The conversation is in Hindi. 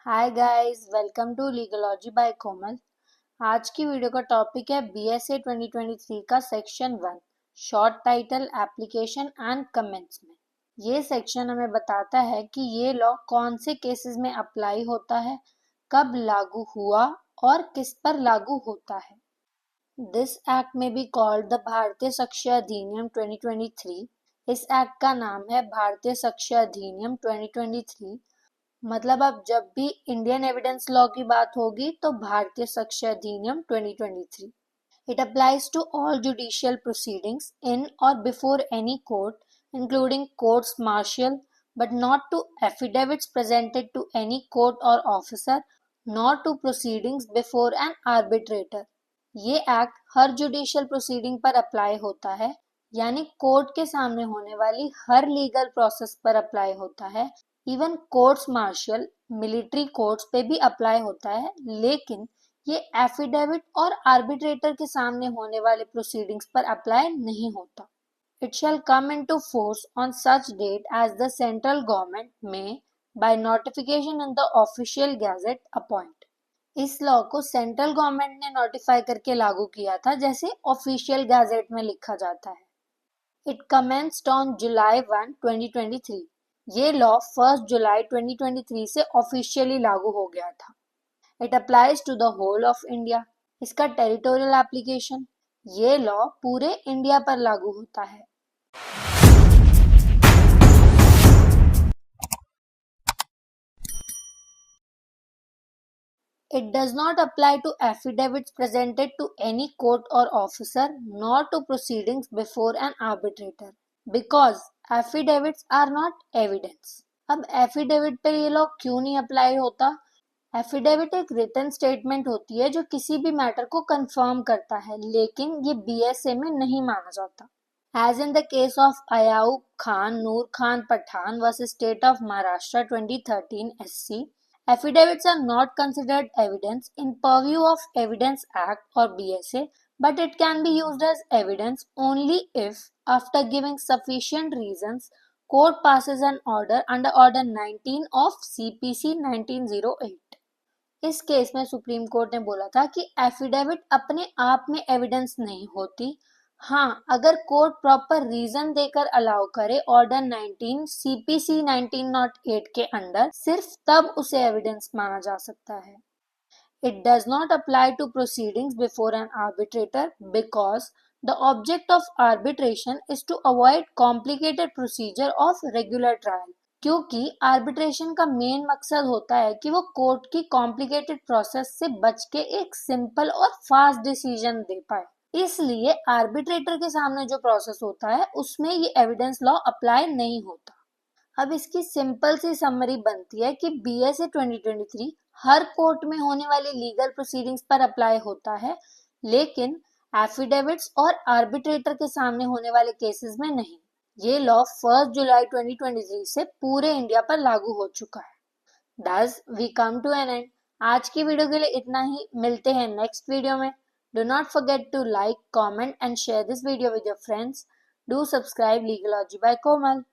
Hi guys, welcome to Legalogy by Komal. आज की वीडियो का टॉपिक है बीएसए 2023 का section 1 short title application and commencement. ये सेक्शन हमें बताता है कि ये लॉ कौन से केसेस में अप्लाई होता है, कब लागू हुआ और किस पर लागू होता है। दिस एक्ट में बी कॉल्ड द भारतीय साक्ष्य अधिनियम 2023। इस एक्ट का नाम है भारतीय साक्ष्य अधिनियम 2023। मतलब अब जब भी इंडियन एविडेंस लॉ की बात होगी तो भारतीय साक्ष्य अधिनियम 2023। It applies to all judicial proceedings in or before any court, including courts martial, but not to affidavits presented to any court or officer, nor to proceedings before an arbitrator. ये एक्ट हर जुडिशियल प्रोसीडिंग पर अप्लाई होता है, यानी कोर्ट के सामने होने वाली हर लीगल प्रोसेस पर अप्लाई होता है। Even courts martial military courts पे भी अप्लाई होता है, लेकिन ये एफिडेविट और आर्बिट्रेटर के सामने होने वाले प्रोसीडिंग्स पर अप्लाई नहीं होता। It shall come into force on such date as the central government may, by notification in the official gazette, appoint. इस लॉ को सेंट्रल गवर्नमेंट ने नोटिफाई करके लागू किया था, जैसे ऑफिशियल गैजेट में लिखा जाता है। It commenced on July 1, 2023। ये लॉ 1 जुलाई 2023 से ऑफिशियली लागू हो गया था। It applies to the whole of India. इसका टेरिटोरियल एप्लीकेशन, ये लॉ पूरे इंडिया पर लागू होता है। It does not apply to affidavits presented to any court or officer, nor to proceedings before an arbitrator, because affidavits are not evidence. अब एफिडेविट पर ये लॉ क्यों नहीं अप्लाई होता? एफिडेविट एक रिटन स्टेटमेंट होती है जो किसी भी मैटर को कंफर्म करता है, लेकिन ये बीएसए में नहीं माना जाता। As in the case of Ayub Khan Noor Khan Pathan versus State of Maharashtra 2013 SC, affidavits are not considered evidence in purview of Evidence Act or BSA, but it can be used as evidence only if, after giving sufficient reasons, court passes an order under Order 19 of CPC 1908. इस केस में सुप्रीम कोर्ट ने बोला था कि एफिडेविट अपने आप में एविडेंस नहीं होती। हाँ, अगर कोर्ट प्रॉपर रीजन देकर अलाउ करे ऑर्डर 19 सीपीसी 1908 के अंडर, सिर्फ तब उसे एविडेंस माना जा सकता है। It does not apply to proceedings before an arbitrator because the object of arbitration is to avoid complicated procedure of regular trial. क्योंकि आर्बिट्रेशन का मेन मकसद होता है कि वो कोर्ट की कॉम्प्लिकेटेड प्रोसेस से बच के एक सिंपल और फास्ट डिसीजन दे पाए। इसलिए आर्बिट्रेटर के सामने जो प्रोसेस होता है उसमें ये एविडेंस लॉ अप्लाई नहीं होता। अब इसकी सिंपल सी समरी बनती है कि बीएसए 2023 हर कोर्ट में होने वाली लीगल प्रोसीडिंग्स पर अप्लाई होता है, लेकिन एफिडेविट्स और आर्बिट्रेटर के सामने होने वाले केसेस में नहीं। ये लॉ 1 जुलाई 2023 से पूरे इंडिया पर लागू हो चुका है। Thus we come to an end। आज की वीडियो के लिए इतना ही, मिलते हैं नेक्स्ट वीडियो में। Do not forget to like, comment and share this video with your friends. Do subscribe Legalology by Komal।